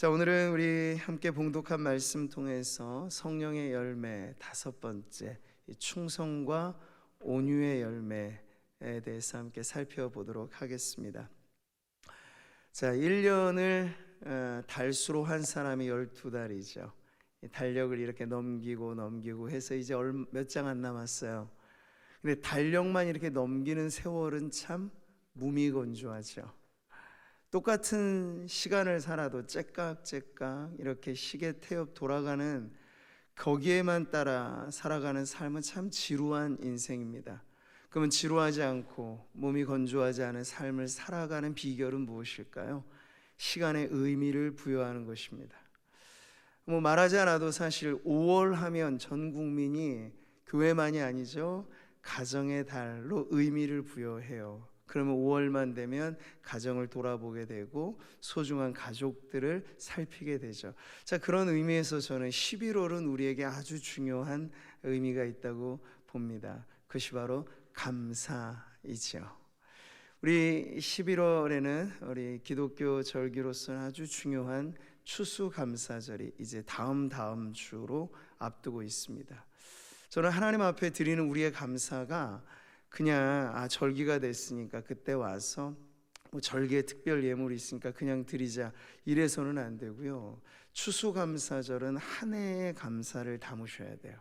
자, 오늘은 우리 함께 봉독한 말씀 통해서 성령의 열매 다섯 번째, 이 충성과 온유의 열매에 대해서 함께 살펴보도록 하겠습니다. 자, 1년을 달수로 한 사람이 12달이죠. 달력을 이렇게 넘기고 해서 이제 몇 장 안 남았어요. 근데 달력만 이렇게 넘기는 세월은 참 무미건조하죠. 똑같은 시간을 살아도 째깍째깍 이렇게 시계 태엽 돌아가는 거기에만 따라 살아가는 삶은 참 지루한 인생입니다. 그러면 지루하지 않고 몸이 건조하지 않은 삶을 살아가는 비결은 무엇일까요? 시간에 의미를 부여하는 것입니다. 말하지 않아도 사실 5월 하면 전 국민이 교회만이 아니죠, 가정의 달로 의미를 부여해요. 그러면 5월만 되면 가정을 돌아보게 되고 소중한 가족들을 살피게 되죠. 자, 그런 의미에서 저는 11월은 우리에게 아주 중요한 의미가 있다고 봅니다. 그것이 바로 감사이죠. 우리 11월에는 우리 기독교 절기로서는 아주 중요한 추수감사절이 이제 다음 주로 앞두고 있습니다. 저는 하나님 앞에 드리는 우리의 감사가 그냥 절기가 됐으니까 그때 와서 절기에 특별 예물이 있으니까 그냥 드리자 이래서는 안 되고요. 추수감사절은 한 해의 감사를 담으셔야 돼요.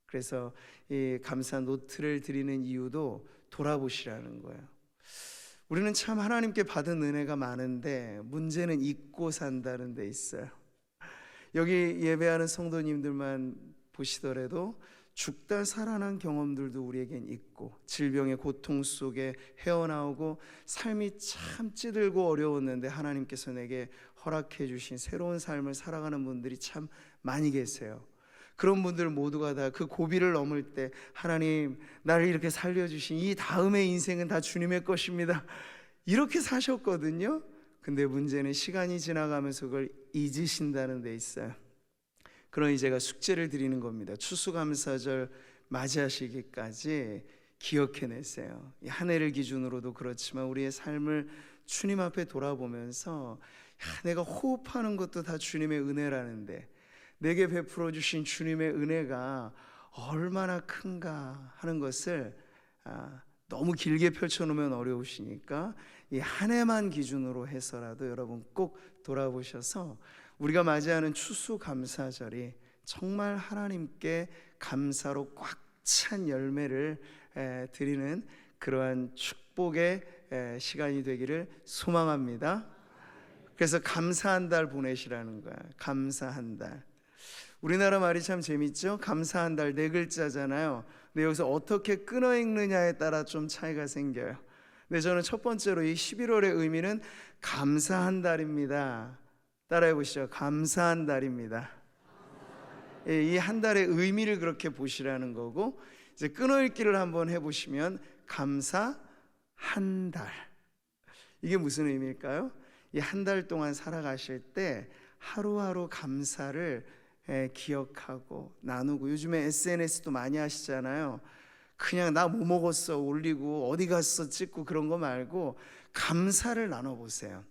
그래서 이 감사 노트를 드리는 이유도 돌아보시라는 거예요. 우리는 참 하나님께 받은 은혜가 많은데 문제는 잊고 산다는 데 있어요. 여기 예배하는 성도님들만 보시더라도 죽다 살아난 경험들도 우리에겐 있고, 질병의 고통 속에 헤어나오고 삶이 참 찌들고 어려웠는데 하나님께서 내게 허락해 주신 새로운 삶을 살아가는 분들이 참 많이 계세요. 그런 분들 모두가 다 그 고비를 넘을 때 하나님 나를 이렇게 살려주신 이 다음의 인생은 다 주님의 것입니다, 이렇게 사셨거든요. 근데 문제는 시간이 지나가면서 그걸 잊으신다는 데 있어요. 그러니 제가 숙제를 드리는 겁니다. 추수감사절 맞이하시기까지 기억해내세요. 한 해를 기준으로도 그렇지만 우리의 삶을 주님 앞에 돌아보면서 내가 호흡하는 것도 다 주님의 은혜라는데 내게 베풀어 주신 주님의 은혜가 얼마나 큰가 하는 것을 너무 길게 펼쳐놓으면 어려우시니까 이 한 해만 기준으로 해서라도 여러분 꼭 돌아보셔서 우리가 맞이하는 추수감사절이 정말 하나님께 감사로 꽉 찬 열매를 드리는 그러한 축복의 시간이 되기를 소망합니다. 그래서 감사한 달 보내시라는 거야. 감사한 달. 우리나라 말이 참 재밌죠? 감사한 달 네 글자잖아요. 근데 여기서 어떻게 끊어 읽느냐에 따라 좀 차이가 생겨요. 근데 저는 첫 번째로 이 11월의 의미는 감사한 달입니다. 따라해 보시죠. 감사한 달입니다. 이 한 달의 의미를 그렇게 보시라는 거고, 이제 끊어읽기를 한번 해보시면 감사 한 달, 이게 무슨 의미일까요? 이 한 달 동안 살아가실 때 하루하루 감사를 기억하고 나누고, 요즘에 SNS도 많이 하시잖아요. 그냥 나 뭐 먹었어 올리고 어디 갔어 찍고 그런 거 말고 감사를 나눠보세요.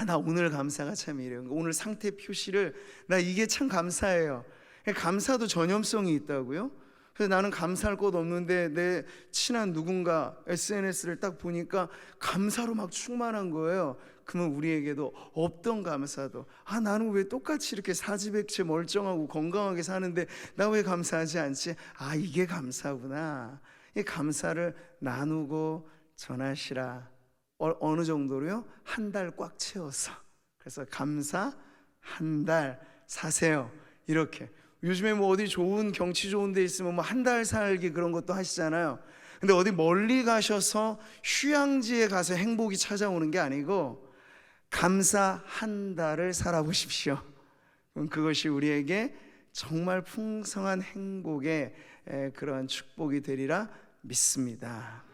나 오늘 감사가 참 이래요. 오늘 상태 표시를 나 이게 참 감사해요. 감사도 전염성이 있다고요. 그래서 나는 감사할 것 없는데 내 친한 누군가 SNS를 딱 보니까 감사로 막 충만한 거예요. 그러면 우리에게도 없던 감사도 나는 왜 똑같이 이렇게 사지백체 멀쩡하고 건강하게 사는데 나 왜 감사하지 않지? 이게 감사구나. 이 감사를 나누고 전하시라. 어느 정도로요? 한 달 꽉 채워서. 그래서 감사 한 달 사세요. 이렇게. 요즘에 어디 좋은 경치 좋은 데 있으면 한 달 살기 그런 것도 하시잖아요. 근데 어디 멀리 가셔서 휴양지에 가서 행복이 찾아오는 게 아니고 감사 한 달을 살아보십시오. 그럼 그것이 우리에게 정말 풍성한 행복의 그런 축복이 되리라 믿습니다.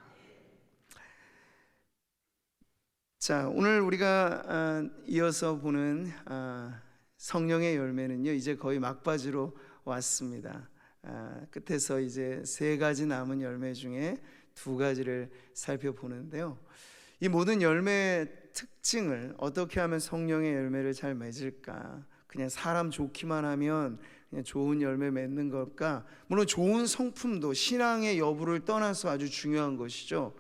자, 오늘 우리가 이어서 보는 성령의 열매는요, 이제 거의 막바지로 왔습니다. 끝에서 이제 세 가지 남은 열매 중에 두 가지를 살펴보는데요. 이 모든 열매의 특징을 어떻게 하면 성령의 열매를 잘 맺을까? 그냥 사람 좋기만 하면 그냥 좋은 열매 맺는 걸까? 물론 좋은 성품도 신앙의 여부를 떠나서 아주 중요한 것이죠.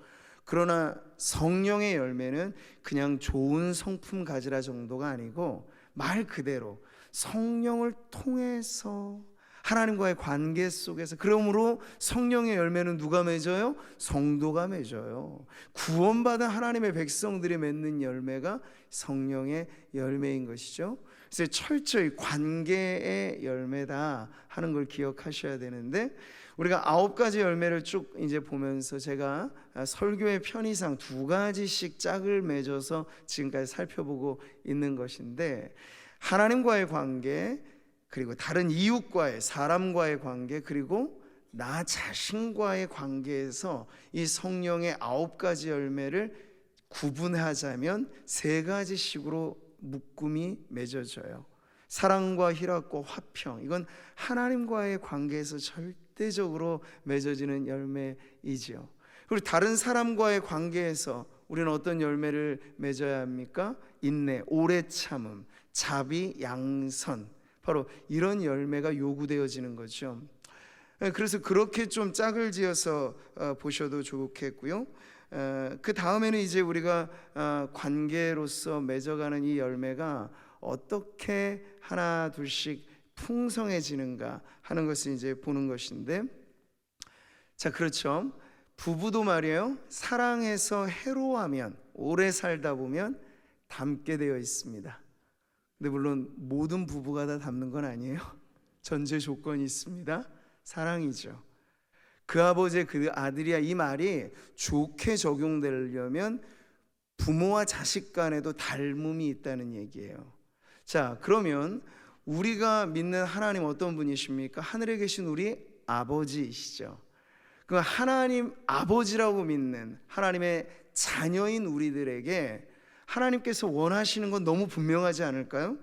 그러나 성령의 열매는 그냥 좋은 성품 가지라 정도가 아니고 말 그대로 성령을 통해서 하나님과의 관계 속에서, 그러므로 성령의 열매는 누가 맺어요? 성도가 맺어요. 구원받은 하나님의 백성들이 맺는 열매가 성령의 열매인 것이죠. 그래서 철저히 관계의 열매다 하는 걸 기억하셔야 되는데, 우리가 9가지 열매를 쭉 이제 보면서 제가 설교의 편의상 2가지씩 짝을 맺어서 지금까지 살펴보고 있는 것인데, 하나님과의 관계, 그리고 다른 이웃과의, 사람과의 관계, 그리고 나 자신과의 관계에서 이 성령의 9가지 열매를 구분하자면 3가지씩으로 묶음이 맺어져요. 사랑과 희락과 화평, 이건 하나님과의 관계에서 절대적으로 맺어지는 열매이지요. 그리고 다른 사람과의 관계에서 우리는 어떤 열매를 맺어야 합니까? 인내, 오래 참음, 자비, 양선, 바로 이런 열매가 요구되어지는 거죠. 그래서 그렇게 좀 짝을 지어서 보셔도 좋겠고요. 그 다음에는 이제 우리가 관계로서 맺어가는 이 열매가 어떻게 하나 둘씩 풍성해지는가 하는 것을 이제 보는 것인데, 자, 그렇죠. 부부도 말이에요, 사랑해서 해로하면, 오래 살다 보면 닮게 되어 있습니다. 근데 물론 모든 부부가 다 닮는 건 아니에요. 전제 조건이 있습니다. 사랑이죠. 그 아버지의 그 아들이야, 이 말이 좋게 적용되려면 부모와 자식 간에도 닮음이 있다는 얘기예요. 자, 그러면 우리가 믿는 하나님 어떤 분이십니까? 하늘에 계신 우리 아버지이시죠. 그 하나님 아버지라고 믿는 하나님의 자녀인 우리들에게 하나님께서 원하시는 건 너무 분명하지 않을까요?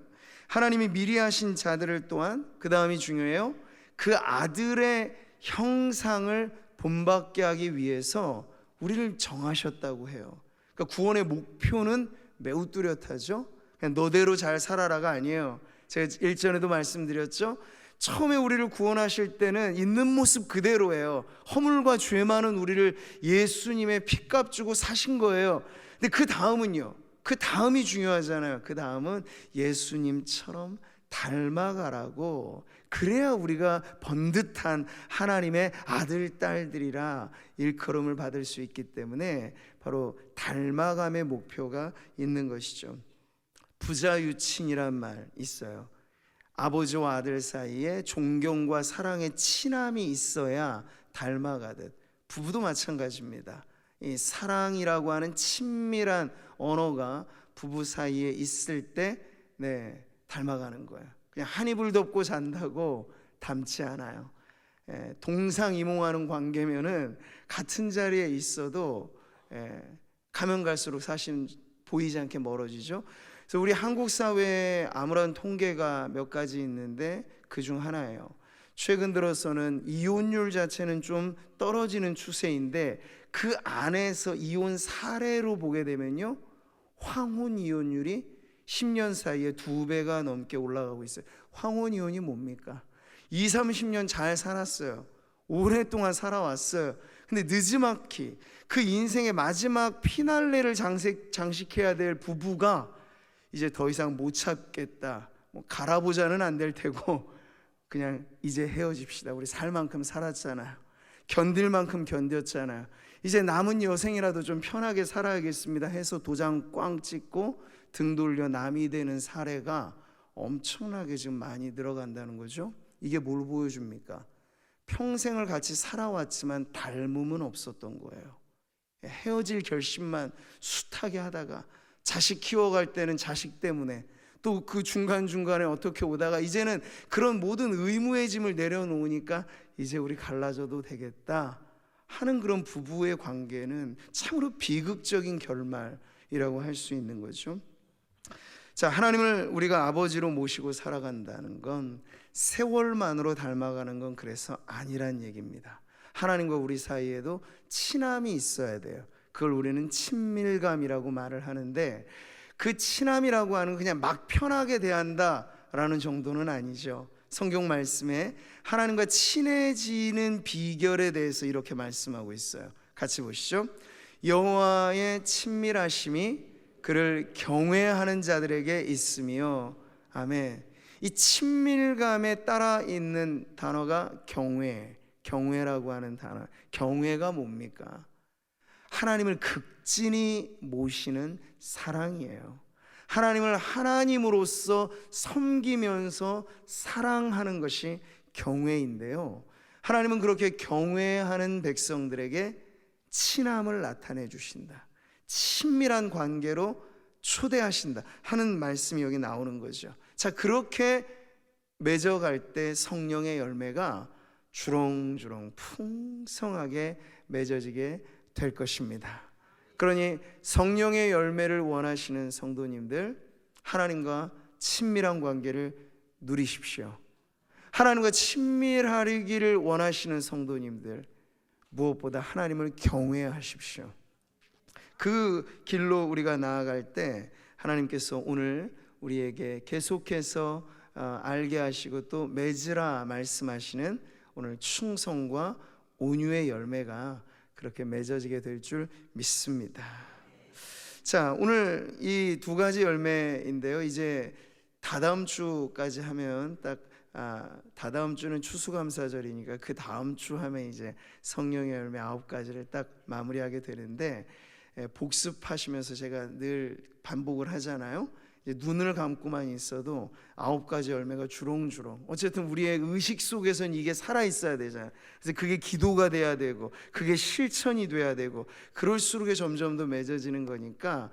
하나님이 미리 하신 자들을 또한, 그 다음이 중요해요, 그 아들의 형상을 본받게 하기 위해서 우리를 정하셨다고 해요. 그러니까 구원의 목표는 매우 뚜렷하죠. 그냥 너대로 잘 살아라가 아니에요. 제가 일전에도 말씀드렸죠. 처음에 우리를 구원하실 때는 있는 모습 그대로예요. 허물과 죄 많은 우리를 예수님의 피값 주고 사신 거예요. 근데 그 다음은요, 그 다음이 중요하잖아요. 그 다음은 예수님처럼 닮아가라고, 그래야 우리가 번듯한 하나님의 아들, 딸들이라 일컬음을 받을 수 있기 때문에 바로 닮아감의 목표가 있는 것이죠. 부자유친이란 말 있어요. 아버지와 아들 사이에 존경과 사랑의 친함이 있어야 닮아가듯, 부부도 마찬가지입니다. 이 사랑이라고 하는 친밀한 언어가 부부 사이에 있을 때 닮아가는 거예요. 그냥 한 이불 덮고 잔다고 닮지 않아요. 동상이몽하는 관계면은 같은 자리에 있어도 가면 갈수록 사실은 보이지 않게 멀어지죠. 그래서 우리 한국 사회에 아무런 통계가 몇 가지 있는데 그 중 하나예요. 최근 들어서는 이혼율 자체는 좀 떨어지는 추세인데, 그 안에서 이혼 사례로 보게 되면요, 황혼 이혼율이 10년 사이에 2배가 넘게 올라가고 있어요. 황혼 이혼이 뭡니까? 20, 30년 잘 살았어요. 오랫동안 살아왔어요. 근데 느지막이 그 인생의 마지막 피날레를 장식해야 될 부부가 이제 더 이상 못 찾겠다, 갈아보자는 안 될 테고 그냥 이제 헤어집시다. 우리 살 만큼 살았잖아요. 견딜 만큼 견뎠잖아요. 이제 남은 여생이라도 좀 편하게 살아야겠습니다 해서 도장 꽝 찍고 등 돌려 남이 되는 사례가 엄청나게 지금 많이 늘어간다는 거죠. 이게 뭘 보여줍니까? 평생을 같이 살아왔지만 닮음은 없었던 거예요. 헤어질 결심만 숱하게 하다가 자식 키워갈 때는 자식 때문에, 또 그 중간중간에 어떻게 오다가 이제는 그런 모든 의무의 짐을 내려놓으니까 이제 우리 갈라져도 되겠다 하는 그런 부부의 관계는 참으로 비극적인 결말이라고 할 수 있는 거죠. 자, 하나님을 우리가 아버지로 모시고 살아간다는 건 세월만으로 닮아가는 건 그래서 아니란 얘기입니다. 하나님과 우리 사이에도 친함이 있어야 돼요. 그걸 우리는 친밀감이라고 말을 하는데, 그 친함이라고 하는 건 그냥 막 편하게 대한다라는 정도는 아니죠. 성경 말씀에 하나님과 친해지는 비결에 대해서 이렇게 말씀하고 있어요. 같이 보시죠. 여호와의 친밀하심이 그를 경외하는 자들에게 있으며. 아멘. 이 친밀감에 따라 있는 단어가 경외라고 하는 단어. 경외가 뭡니까? 하나님을 극진히 모시는 사랑이에요. 하나님을 하나님으로서 섬기면서 사랑하는 것이 경외인데요, 하나님은 그렇게 경외하는 백성들에게 친함을 나타내 주신다, 친밀한 관계로 초대하신다 하는 말씀이 여기 나오는 거죠. 자, 그렇게 맺어갈 때 성령의 열매가 주렁주렁 풍성하게 맺어지게 될 것입니다. 그러니 성령의 열매를 원하시는 성도님들, 하나님과 친밀한 관계를 누리십시오. 하나님과 친밀하기를 원하시는 성도님들, 무엇보다 하나님을 경외하십시오. 그 길로 우리가 나아갈 때 하나님께서 오늘 우리에게 계속해서 알게 하시고 또 맺으라 말씀하시는 오늘 충성과 온유의 열매가 그렇게 맺어지게 될 줄 믿습니다. 자, 오늘 이 두 가지 열매인데요, 이제 다다음 주까지 하면 딱 다다음 주는 추수감사절이니까 그 다음 주 하면 이제 성령의 열매 9가지를 딱 마무리하게 되는데, 복습하시면서 제가 늘 반복을 하잖아요. 눈을 감고만 있어도 9가지 열매가 주렁주렁, 어쨌든 우리의 의식 속에서는 이게 살아있어야 되잖아요. 그래서 그게 기도가 돼야 되고 그게 실천이 돼야 되고, 그럴수록 점점 더 맺어지는 거니까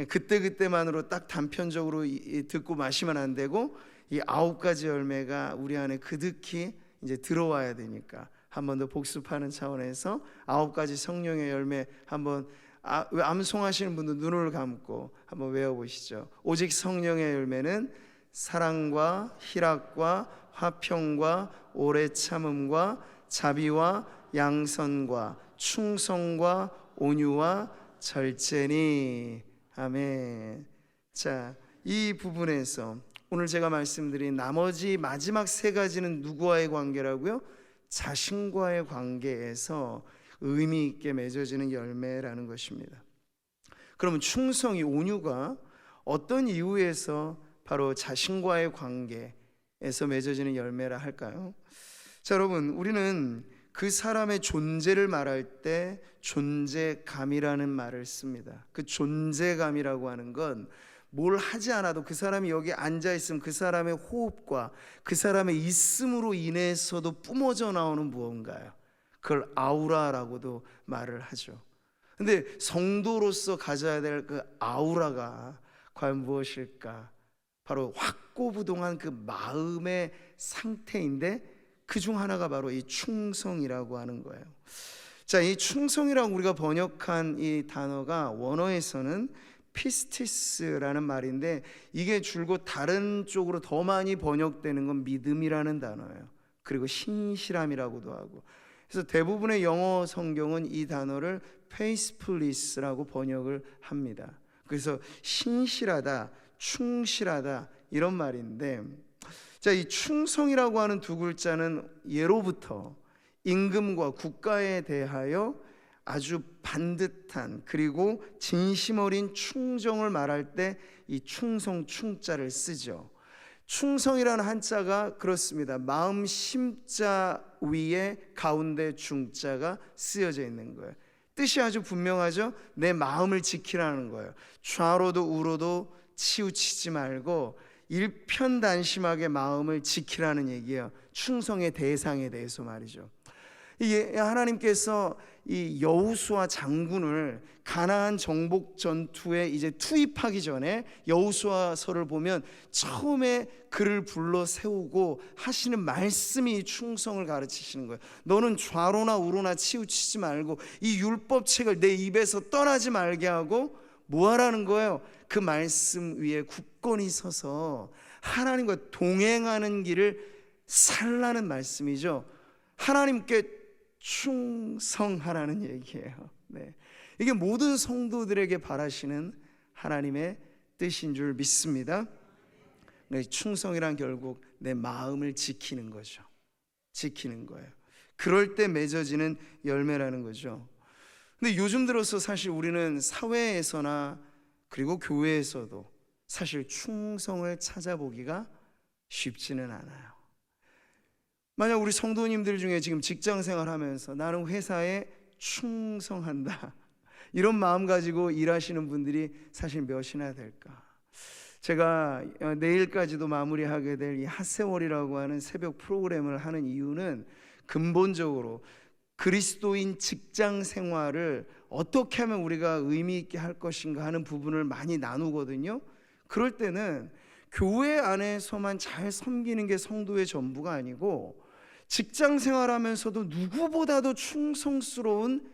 그때그때만으로 딱 단편적으로 듣고 마시면 안 되고, 이 9가지 열매가 우리 안에 그득히 이제 들어와야 되니까 한 번 더 복습하는 차원에서 9가지 성령의 열매 한번 암송하시는 분들 눈을 감고 한번 외워보시죠. 오직 성령의 열매는 사랑과 희락과 화평과 오래 참음과 자비와 양선과 충성과 온유와 절제니. 아멘. 자, 이 부분에서 오늘 제가 말씀드린 나머지 마지막 3가지는 누구와의 관계라고요? 자신과의 관계에서 의미 있게 맺어지는 열매라는 것입니다. 그러면 충성이, 온유가 어떤 이유에서 바로 자신과의 관계에서 맺어지는 열매라 할까요? 자, 여러분, 우리는 그 사람의 존재를 말할 때 존재감이라는 말을 씁니다. 그 존재감이라고 하는 건 뭘 하지 않아도 그 사람이 여기 앉아 있으면 그 사람의 호흡과 그 사람의 있음으로 인해서도 뿜어져 나오는 무언가요. 그걸 아우라라고도 말을 하죠. 근데 성도로서 가져야 될 그 아우라가 과연 무엇일까? 바로 확고부동한 그 마음의 상태인데, 그 중 하나가 바로 이 충성이라고 하는 거예요. 자, 이 충성이라고 우리가 번역한 이 단어가 원어에서는 피스티스라는 말인데, 이게 줄곧 다른 쪽으로 더 많이 번역되는 건 믿음이라는 단어예요. 그리고 신실함이라고도 하고, 그래서 대부분의 영어 성경은 이 단어를 faithfulness라고 번역을 합니다. 그래서 신실하다, 충실하다 이런 말인데, 자, 이 충성이라고 하는 두 글자는 예로부터 임금과 국가에 대하여 아주 반듯한 그리고 진심 어린 충정을 말할 때 이 충성 충자를 쓰죠. 충성이라는 한자가 그렇습니다. 마음 심자 위에 가운데 중자가 쓰여져 있는 거예요. 뜻이 아주 분명하죠. 내 마음을 지키라는 거예요. 좌로도 우로도 치우치지 말고 일편단심하게 마음을 지키라는 얘기예요. 충성의 대상에 대해서 말이죠. 이게 하나님께서 이 여호수아 장군을 가나안 정복 전투에 이제 투입하기 전에 여호수아서를 보면 처음에 그를 불러 세우고 하시는 말씀이 충성을 가르치시는 거예요. 너는 좌로나 우로나 치우치지 말고 이 율법책을 내 입에서 떠나지 말게 하고 뭐 하라는 거예요? 그 말씀 위에 굳건히 서서 하나님과 동행하는 길을 살라는 말씀이죠. 하나님께 충성하라는 얘기예요. 네. 이게 모든 성도들에게 바라시는 하나님의 뜻인 줄 믿습니다. 충성이란 결국 내 마음을 지키는 거죠. 지키는 거예요. 그럴 때 맺어지는 열매라는 거죠. 근데 요즘 들어서 사실 우리는 사회에서나 그리고 교회에서도 사실 충성을 찾아보기가 쉽지는 않아요. 만약 우리 성도님들 중에 지금 직장 생활하면서 나는 회사에 충성한다, 이런 마음 가지고 일하시는 분들이 사실 몇이나 될까? 제가 내일까지도 마무리하게 될 이 핫세월이라고 하는 새벽 프로그램을 하는 이유는 근본적으로 그리스도인 직장 생활을 어떻게 하면 우리가 의미 있게 할 것인가 하는 부분을 많이 나누거든요. 그럴 때는 교회 안에서만 잘 섬기는 게 성도의 전부가 아니고 직장 생활하면서도 누구보다도 충성스러운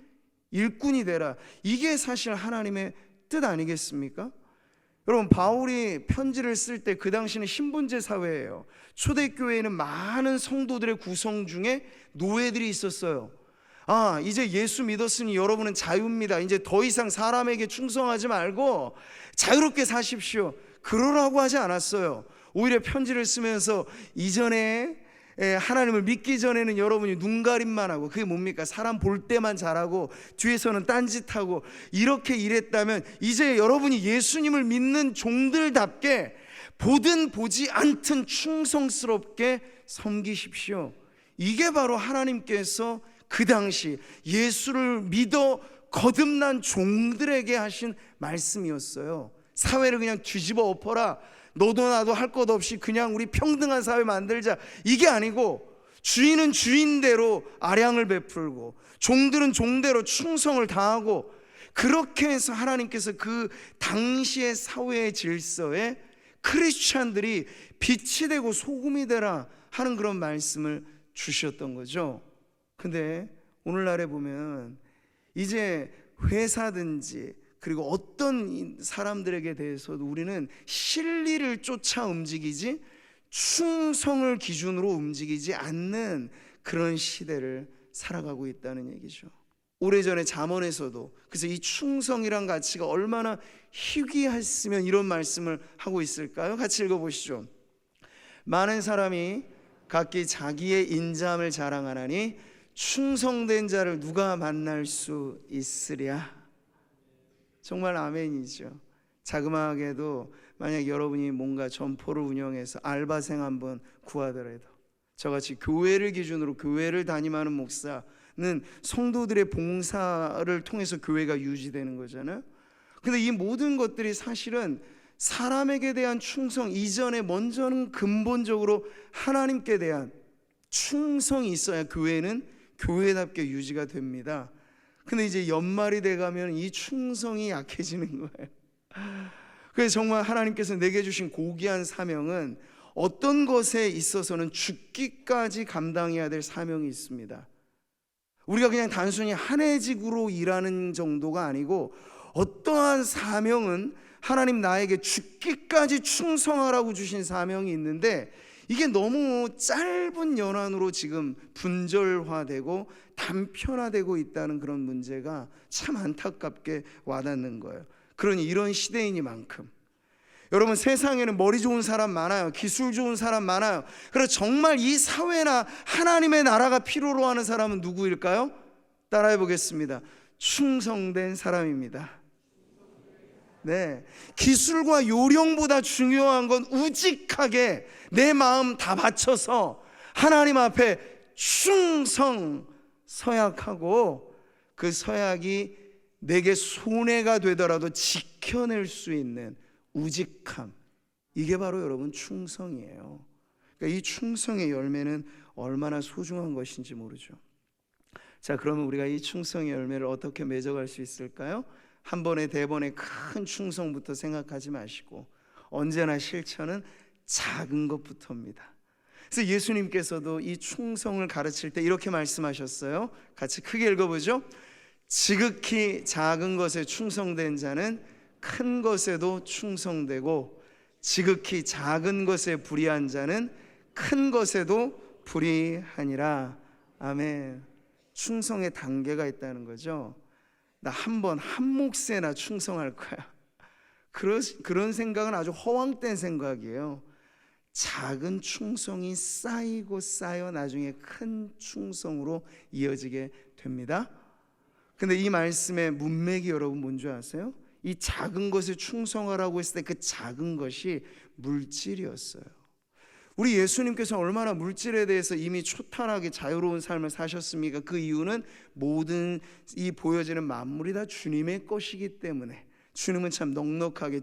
일꾼이 되라, 이게 사실 하나님의 뜻 아니겠습니까? 여러분, 바울이 편지를 쓸 때 그 당시는 신분제 사회예요. 초대교회에는 많은 성도들의 구성 중에 노예들이 있었어요. 이제 예수 믿었으니 여러분은 자유입니다. 이제 더 이상 사람에게 충성하지 말고 자유롭게 사십시오, 그러라고 하지 않았어요. 오히려 편지를 쓰면서 이전에 하나님을 믿기 전에는 여러분이 눈가림만 하고, 그게 뭡니까? 사람 볼 때만 잘하고 뒤에서는 딴짓하고 이렇게 일했다면 이제 여러분이 예수님을 믿는 종들답게 보든 보지 않든 충성스럽게 섬기십시오. 이게 바로 하나님께서 그 당시 예수를 믿어 거듭난 종들에게 하신 말씀이었어요. 사회를 그냥 뒤집어 엎어라, 너도 나도 할 것 없이 그냥 우리 평등한 사회 만들자, 이게 아니고 주인은 주인대로 아량을 베풀고 종들은 종대로 충성을 다하고, 그렇게 해서 하나님께서 그 당시의 사회의 질서에 크리스찬들이 빛이 되고 소금이 되라 하는 그런 말씀을 주셨던 거죠. 근데 오늘날에 보면 이제 회사든지 그리고 어떤 사람들에게 대해서도 우리는 실리를 쫓아 움직이지 충성을 기준으로 움직이지 않는 그런 시대를 살아가고 있다는 얘기죠. 오래전에 잠언에서도 그래서 이 충성이란 가치가 얼마나 희귀했으면 이런 말씀을 하고 있을까요? 같이 읽어보시죠. 많은 사람이 각기 자기의 인자함을 자랑하나니 충성된 자를 누가 만날 수 있으랴. 정말 아멘이죠. 자그마하게도 만약 여러분이 뭔가 점포를 운영해서 알바생 한번 구하더라도, 저같이 교회를 기준으로 교회를 담임하는 목사는 성도들의 봉사를 통해서 교회가 유지되는 거잖아요. 근데 이 모든 것들이 사실은 사람에게 대한 충성 이전에 먼저는 근본적으로 하나님께 대한 충성이 있어야 교회는 교회답게 유지가 됩니다. 근데 이제 연말이 돼가면 이 충성이 약해지는 거예요. 그래서 정말 하나님께서 내게 주신 고귀한 사명은 어떤 것에 있어서는 죽기까지 감당해야 될 사명이 있습니다. 우리가 그냥 단순히 한해직으로 일하는 정도가 아니고 어떠한 사명은 하나님 나에게 죽기까지 충성하라고 주신 사명이 있는데, 이게 너무 짧은 연한으로 지금 분절화되고 단편화되고 있다는 그런 문제가 참 안타깝게 와닿는 거예요. 그러니 이런 시대이니만큼 여러분, 세상에는 머리 좋은 사람 많아요. 기술 좋은 사람 많아요. 그래서 정말 이 사회나 하나님의 나라가 필요로 하는 사람은 누구일까요? 따라해 보겠습니다. 충성된 사람입니다. 네, 기술과 요령보다 중요한 건 우직하게 내 마음 다 바쳐서 하나님 앞에 충성 서약하고 그 서약이 내게 손해가 되더라도 지켜낼 수 있는 우직함, 이게 바로 여러분 충성이에요. 그러니까 이 충성의 열매는 얼마나 소중한 것인지 모르죠. 자, 그러면 우리가 이 충성의 열매를 어떻게 맺어갈 수 있을까요? 한 번의 대번의 큰 충성부터 생각하지 마시고 언제나 실천은 작은 것부터입니다. 그래서 예수님께서도 이 충성을 가르칠 때 이렇게 말씀하셨어요. 같이 크게 읽어보죠. 지극히 작은 것에 충성된 자는 큰 것에도 충성되고 지극히 작은 것에 불의한 자는 큰 것에도 불의하니라. 아멘. 충성의 단계가 있다는 거죠. 나 한 번 한 몫에나 충성할 거야. 그런 생각은 아주 허황된 생각이에요. 작은 충성이 쌓이고 쌓여 나중에 큰 충성으로 이어지게 됩니다. 근데 이 말씀의 문맥이 여러분 뭔지 아세요? 이 작은 것에 충성하라고 했을 때 그 작은 것이 물질이었어요. 우리 예수님께서 얼마나 물질에 대해서 이미 초탄하게 자유로운 삶을 사셨습니까? 그 이유는 모든 이 보여지는 만물이 다 주님의 것이기 때문에. 주님은 참 넉넉하게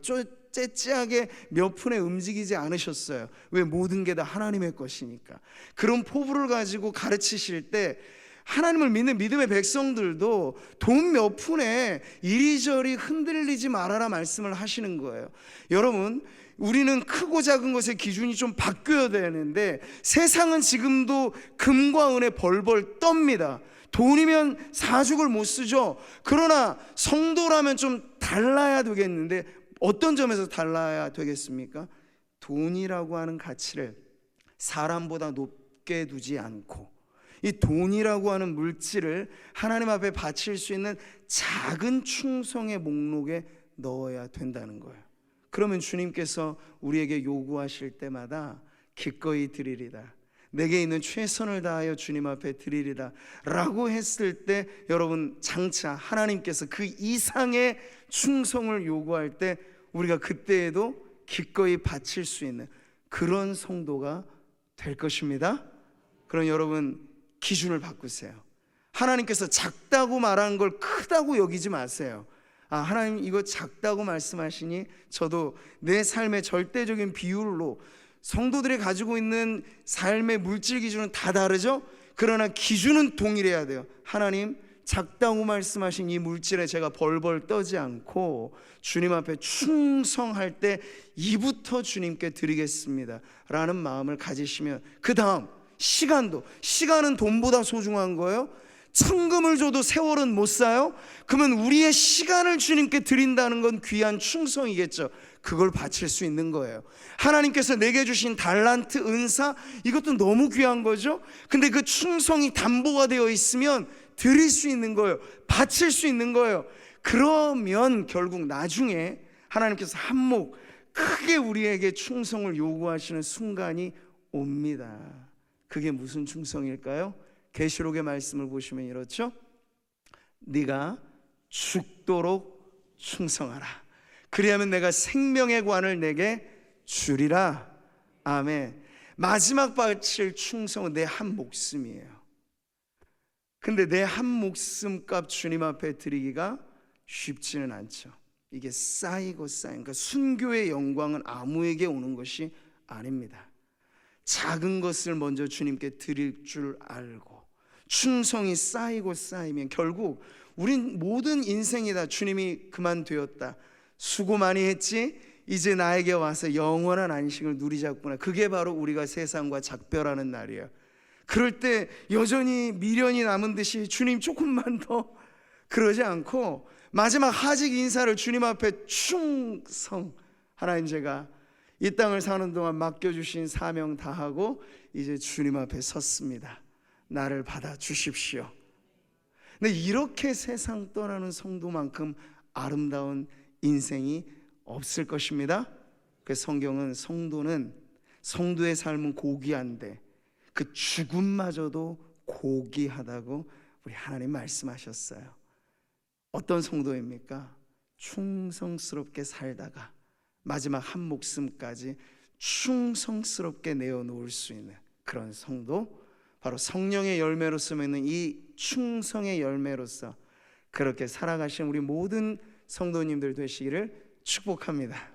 째째하게 몇 푼에 움직이지 않으셨어요. 왜? 모든 게 다 하나님의 것이니까. 그런 포부를 가지고 가르치실 때 하나님을 믿는 믿음의 백성들도 돈 몇 푼에 이리저리 흔들리지 말아라 말씀을 하시는 거예요. 여러분, 우리는 크고 작은 것의 기준이 좀 바뀌어야 되는데 세상은 지금도 금과 은에 벌벌 떱니다. 돈이면 사죽을 못 쓰죠. 그러나 성도라면 좀 달라야 되겠는데 어떤 점에서 달라야 되겠습니까? 돈이라고 하는 가치를 사람보다 높게 두지 않고 이 돈이라고 하는 물질을 하나님 앞에 바칠 수 있는 작은 충성의 목록에 넣어야 된다는 거예요. 그러면 주님께서 우리에게 요구하실 때마다 기꺼이 드리리다, 내게 있는 최선을 다하여 주님 앞에 드리리다 라고 했을 때 여러분, 장차 하나님께서 그 이상의 충성을 요구할 때 우리가 그때에도 기꺼이 바칠 수 있는 그런 성도가 될 것입니다. 그럼 여러분, 기준을 바꾸세요. 하나님께서 작다고 말하는 걸 크다고 여기지 마세요. 하나님 이거 작다고 말씀하시니 저도 내 삶의 절대적인 비율로, 성도들이 가지고 있는 삶의 물질 기준은 다 다르죠? 그러나 기준은 동일해야 돼요. 하나님, 작다고 말씀하신 이 물질에 제가 벌벌 떠지 않고 주님 앞에 충성할 때 이부터 주님께 드리겠습니다 라는 마음을 가지시면, 그 다음 시간은 돈보다 소중한 거예요. 천금을 줘도 세월은 못 사요. 그러면 우리의 시간을 주님께 드린다는 건 귀한 충성이겠죠. 그걸 바칠 수 있는 거예요. 하나님께서 내게 주신 달란트, 은사, 이것도 너무 귀한 거죠. 근데 그 충성이 담보가 되어 있으면 드릴 수 있는 거예요. 바칠 수 있는 거예요. 그러면 결국 나중에 하나님께서 한몫 크게 우리에게 충성을 요구하시는 순간이 옵니다. 그게 무슨 충성일까요? 계시록의 말씀을 보시면 이렇죠. 네가 죽도록 충성하라. 그리하면 내가 생명의 관을 내게 주리라. 아멘. 마지막 바칠 충성은 내 한 목숨이에요. 근데 내 한 목숨값 주님 앞에 드리기가 쉽지는 않죠. 이게 쌓이고 쌓인, 그러니까 순교의 영광은 아무에게 오는 것이 아닙니다. 작은 것을 먼저 주님께 드릴 줄 알고 충성이 쌓이고 쌓이면 결국 우린 모든 인생이 다 주님이 그만되었다, 수고 많이 했지, 이제 나에게 와서 영원한 안식을 누리자꾸나. 그게 바로 우리가 세상과 작별하는 날이에요. 그럴 때 여전히 미련이 남은 듯이 주님 조금만 더, 그러지 않고 마지막 하직 인사를 주님 앞에 충성, 하나님 제가 이 땅을 사는 동안 맡겨주신 사명 다하고 이제 주님 앞에 섰습니다. 나를 받아 주십시오. 근데 이렇게 세상 떠나는 성도만큼 아름다운 인생이 없을 것입니다. 그래서 성경은 성도의 삶은 고귀한데 그 죽음마저도 고귀하다고 우리 하나님 말씀하셨어요. 어떤 성도입니까? 충성스럽게 살다가 마지막 한 목숨까지 충성스럽게 내어놓을 수 있는 그런 성도, 바로 성령의 열매로서 맺는 이 충성의 열매로서 그렇게 살아가신 우리 모든 성도님들 되시기를 축복합니다.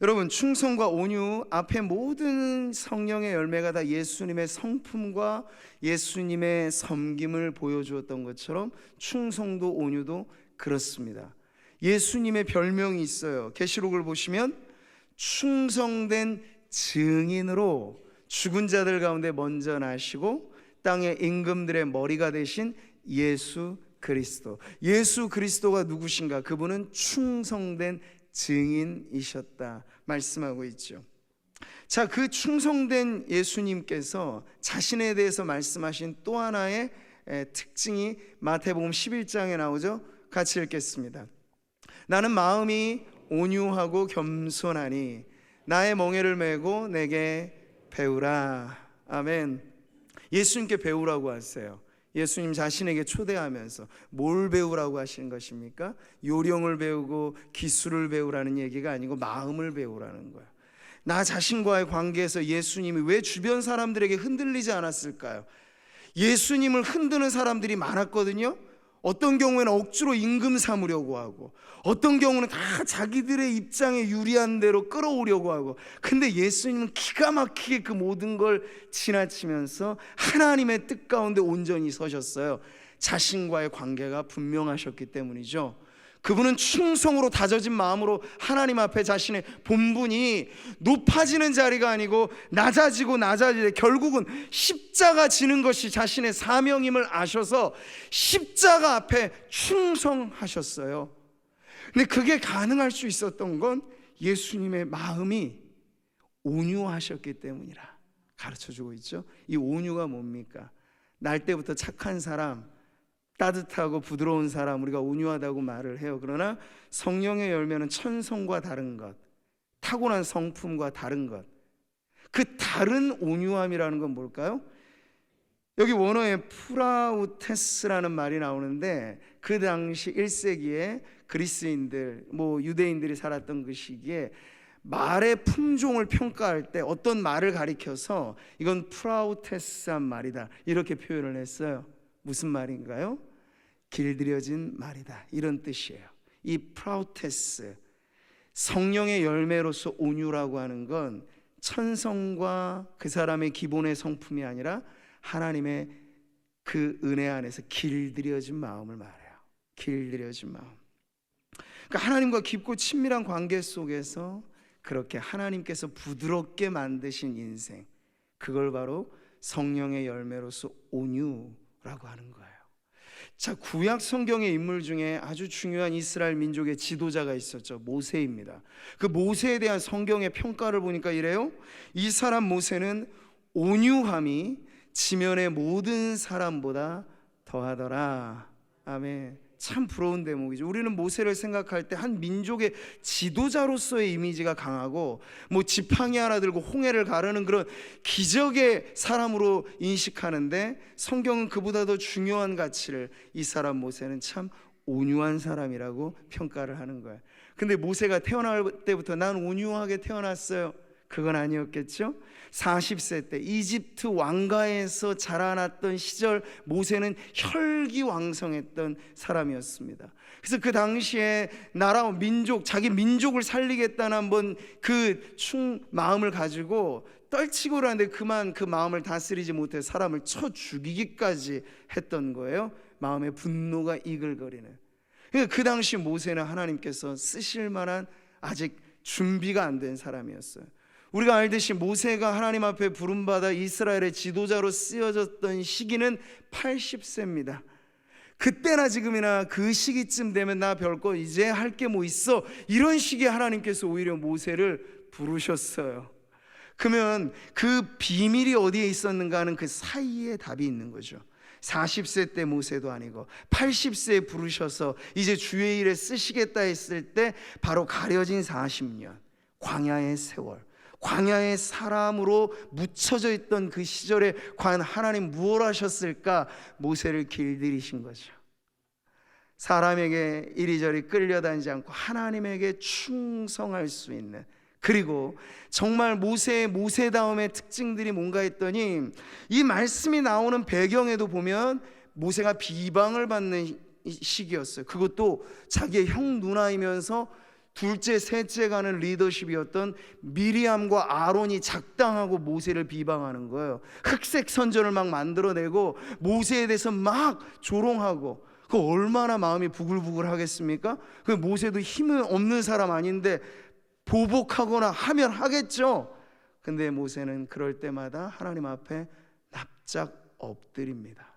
여러분, 충성과 온유 앞에 모든 성령의 열매가 다 예수님의 성품과 예수님의 섬김을 보여주었던 것처럼 충성도 온유도 그렇습니다. 예수님의 별명이 있어요. 계시록을 보시면 충성된 증인으로 죽은 자들 가운데 먼저 나시고 땅의 임금들의 머리가 되신 예수 그리스도. 예수 그리스도가 누구신가? 그분은 충성된 증인이셨다 말씀하고 있죠. 자, 그 충성된 예수님께서 자신에 대해서 말씀하신 또 하나의 특징이 마태복음 11장에 나오죠. 같이 읽겠습니다. 나는 마음이 온유하고 겸손하니 나의 멍에를 메고 내게 배우라. 아멘. 예수님께 배우라고 하세요. 예수님 자신에게 초대하면서 뭘 배우라고 하시는 것입니까? 요령을 배우고 기술을 배우라는 얘기가 아니고 마음을 배우라는 거예요. 나 자신과의 관계에서 예수님이 왜 주변 사람들에게 흔들리지 않았을까요? 예수님을 흔드는 사람들이 많았거든요. 어떤 경우에는 억지로 임금 삼으려고 하고, 어떤 경우는 다 자기들의 입장에 유리한 대로 끌어오려고 하고, 근데 예수님은 기가 막히게 그 모든 걸 지나치면서 하나님의 뜻 가운데 온전히 서셨어요. 자신과의 관계가 분명하셨기 때문이죠. 그분은 충성으로 다져진 마음으로 하나님 앞에 자신의 본분이 높아지는 자리가 아니고 낮아지고 낮아지되 결국은 십자가 지는 것이 자신의 사명임을 아셔서 십자가 앞에 충성하셨어요. 근데 그게 가능할 수 있었던 건 예수님의 마음이 온유하셨기 때문이라 가르쳐주고 있죠. 이 온유가 뭡니까? 날 때부터 착한 사람, 따뜻하고 부드러운 사람, 우리가 온유하다고 말을 해요. 그러나 성령의 열매는 천성과 다른 것, 타고난 성품과 다른 것, 그 다른 온유함이라는 건 뭘까요? 여기 원어에 프라우테스라는 말이 나오는데, 그 당시 1세기에 그리스인들, 유대인들이 살았던 그 시기에 말의 품종을 평가할 때 어떤 말을 가리켜서 이건 프라우테스한 말이다 이렇게 표현을 했어요. 무슨 말인가요? 길들여진 말이다, 이런 뜻이에요. 이 프라우테스, 성령의 열매로서 온유라고 하는 건 천성과 그 사람의 기본의 성품이 아니라 하나님의 그 은혜 안에서 길들여진 마음을 말해요. 길들여진 마음. 그러니까 하나님과 깊고 친밀한 관계 속에서 그렇게 하나님께서 부드럽게 만드신 인생, 그걸 바로 성령의 열매로서 온유라고 하는 거예요. 자, 구약 성경의 인물 중에 아주 중요한 이스라엘 민족의 지도자가 있었죠. 모세입니다. 그 모세에 대한 성경의 평가를 보니까 이래요. 이 사람 모세는 온유함이 지면의 모든 사람보다 더하더라. 아멘. 참 부러운 대목이죠. 우리는 모세를 생각할 때 한 민족의 지도자로서의 이미지가 강하고 지팡이 하나 들고 홍해를 가르는 그런 기적의 사람으로 인식하는데, 성경은 그보다 더 중요한 가치를, 이 사람 모세는 참 온유한 사람이라고 평가를 하는 거예요. 근데 모세가 태어날 때부터 난 온유하게 태어났어요, 그건 아니었겠죠? 40세 때 이집트 왕가에서 자라났던 시절 모세는 혈기왕성했던 사람이었습니다. 그래서 그 당시에 나라와 민족, 자기 민족을 살리겠다는 한번 그 마음을 가지고 떨치고 그러는데 그만 그 마음을 다스리지 못해 사람을 쳐 죽이기까지 했던 거예요. 마음의 분노가 이글거리는. 그러니까 그 당시 모세는 하나님께서 쓰실 만한 아직 준비가 안 된 사람이었어요. 우리가 알듯이 모세가 하나님 앞에 부름받아 이스라엘의 지도자로 쓰여졌던 시기는 80세입니다. 그때나 지금이나 그 시기쯤 되면 나 별거 이제 할 게 뭐 있어, 이런 시기에 하나님께서 오히려 모세를 부르셨어요. 그러면 그 비밀이 어디에 있었는가 하는 그 사이에 답이 있는 거죠. 40세 때 모세도 아니고 80세에 부르셔서 이제 주의 일에 쓰시겠다 했을 때 바로 가려진 40년, 광야의 세월, 광야의 사람으로 묻혀져 있던 그 시절에 과연 하나님 무엇 하셨을까? 모세를 길들이신 거죠. 사람에게 이리저리 끌려다니지 않고 하나님에게 충성할 수 있는, 그리고 정말 모세다움의 특징들이 뭔가 했더니, 이 말씀이 나오는 배경에도 보면 모세가 비방을 받는 시기였어요. 그것도 자기의 형 누나이면서 둘째 셋째 가는 리더십이었던 미리암과 아론이 작당하고 모세를 비방하는 거예요. 흑색 선전을 막 만들어내고 모세에 대해서 막 조롱하고, 그 얼마나 마음이 부글부글 하겠습니까? 그 모세도 힘이 없는 사람 아닌데 보복하거나 하면 하겠죠. 근데 모세는 그럴 때마다 하나님 앞에 납작 엎드립니다.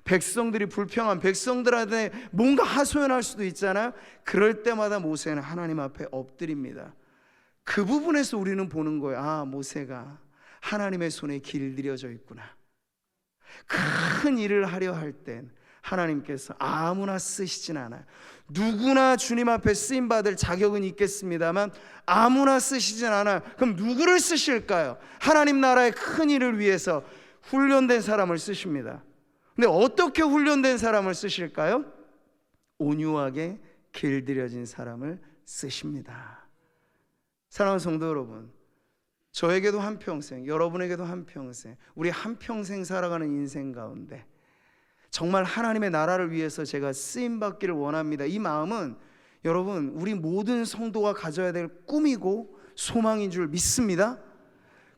백성들이 불평한 백성들한테 뭔가 하소연할 수도 있잖아요. 그럴 때마다 모세는 하나님 앞에 엎드립니다. 그 부분에서 우리는 보는 거예요. 아, 모세가 하나님의 손에 길들여져 있구나. 큰 일을 하려 할 땐 하나님께서 아무나 쓰시진 않아요. 누구나 주님 앞에 쓰임받을 자격은 있겠습니다만 아무나 쓰시진 않아요. 그럼 누구를 쓰실까요? 하나님 나라의 큰 일을 위해서 훈련된 사람을 쓰십니다. 근데 어떻게 훈련된 사람을 쓰실까요? 온유하게 길들여진 사람을 쓰십니다. 사랑하는 성도 여러분, 저에게도 한평생, 여러분에게도 한평생, 우리 한평생 살아가는 인생 가운데 정말 하나님의 나라를 위해서 제가 쓰임받기를 원합니다. 이 마음은 여러분, 우리 모든 성도가 가져야 될 꿈이고 소망인 줄 믿습니다.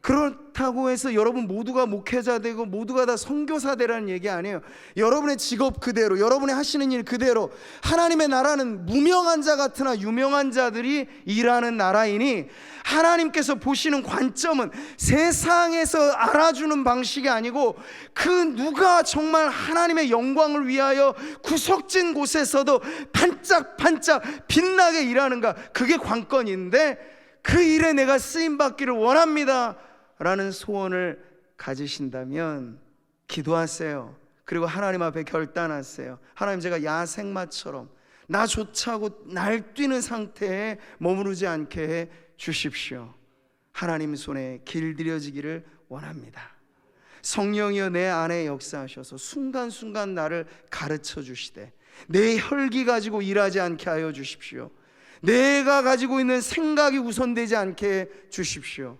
그렇다고 해서 여러분 모두가 목회자 되고 모두가 다 선교사 되라는 얘기 아니에요. 여러분의 직업 그대로, 여러분의 하시는 일 그대로, 하나님의 나라는 무명한 자 같으나 유명한 자들이 일하는 나라이니 하나님께서 보시는 관점은 세상에서 알아주는 방식이 아니고 그 누가 정말 하나님의 영광을 위하여 구석진 곳에서도 반짝반짝 빛나게 일하는가, 그게 관건인데 그 일에 내가 쓰임받기를 원합니다 라는 소원을 가지신다면 기도하세요. 그리고 하나님 앞에 결단하세요. 하나님, 제가 야생마처럼 나조차하고 날뛰는 상태에 머무르지 않게 해 주십시오. 하나님 손에 길들여지기를 원합니다. 성령이여 내 안에 역사하셔서 순간순간 나를 가르쳐 주시되 내 혈기 가지고 일하지 않게 하여 주십시오. 내가 가지고 있는 생각이 우선되지 않게 해 주십시오.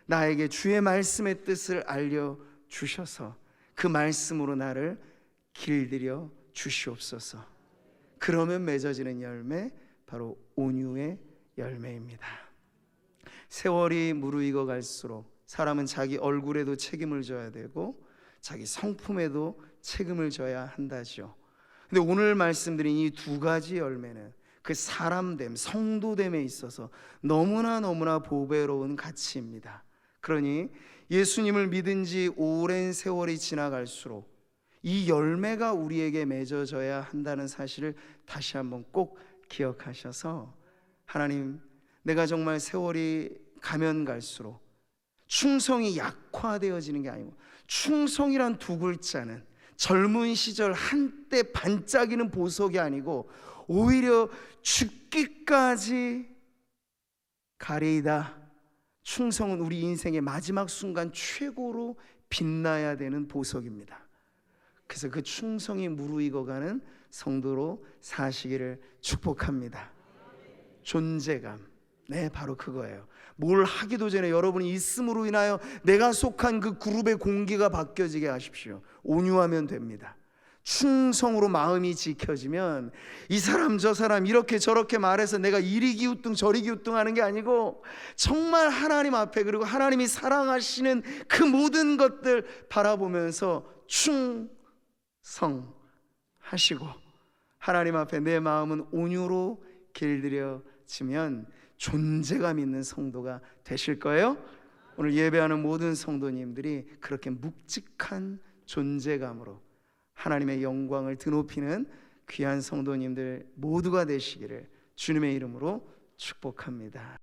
나에게 주의 말씀의 뜻을 알려주셔서 그 말씀으로 나를 길들여 주시옵소서. 그러면 맺어지는 열매, 바로 온유의 열매입니다. 세월이 무르익어 갈수록 사람은 자기 얼굴에도 책임을 져야 되고 자기 성품에도 책임을 져야 한다죠. 근데 오늘 말씀드린 이 두 가지 열매는 그 사람됨, 성도됨에 있어서 너무나 보배로운 가치입니다. 그러니 예수님을 믿은 지 오랜 세월이 지나갈수록 이 열매가 우리에게 맺어져야 한다는 사실을 다시 한번 꼭 기억하셔서, 하나님, 내가 정말 세월이 가면 갈수록 충성이 약화되어지는 게 아니고, 충성이란 두 글자는 젊은 시절 한때 반짝이는 보석이 아니고 오히려 죽기까지 가리이다. 충성은 우리 인생의 마지막 순간 최고로 빛나야 되는 보석입니다. 그래서 그 충성이 무르익어가는 성도로 사시기를 축복합니다. 존재감, 네, 바로 그거예요. 뭘 하기도 전에 여러분이 있음으로 인하여 내가 속한 그 그룹의 공기가 바뀌어지게 하십시오. 온유하면 됩니다. 충성으로 마음이 지켜지면 이 사람 저 사람 이렇게 저렇게 말해서 내가 이리 기우뚱 저리 기우뚱 하는 게 아니고 정말 하나님 앞에, 그리고 하나님이 사랑하시는 그 모든 것들 바라보면서 충성하시고 하나님 앞에 내 마음은 온유로 길들여지면 존재감 있는 성도가 되실 거예요. 오늘 예배하는 모든 성도님들이 그렇게 묵직한 존재감으로 하나님의 영광을 드높이는 귀한 성도님들 모두가 되시기를 주님의 이름으로 축복합니다.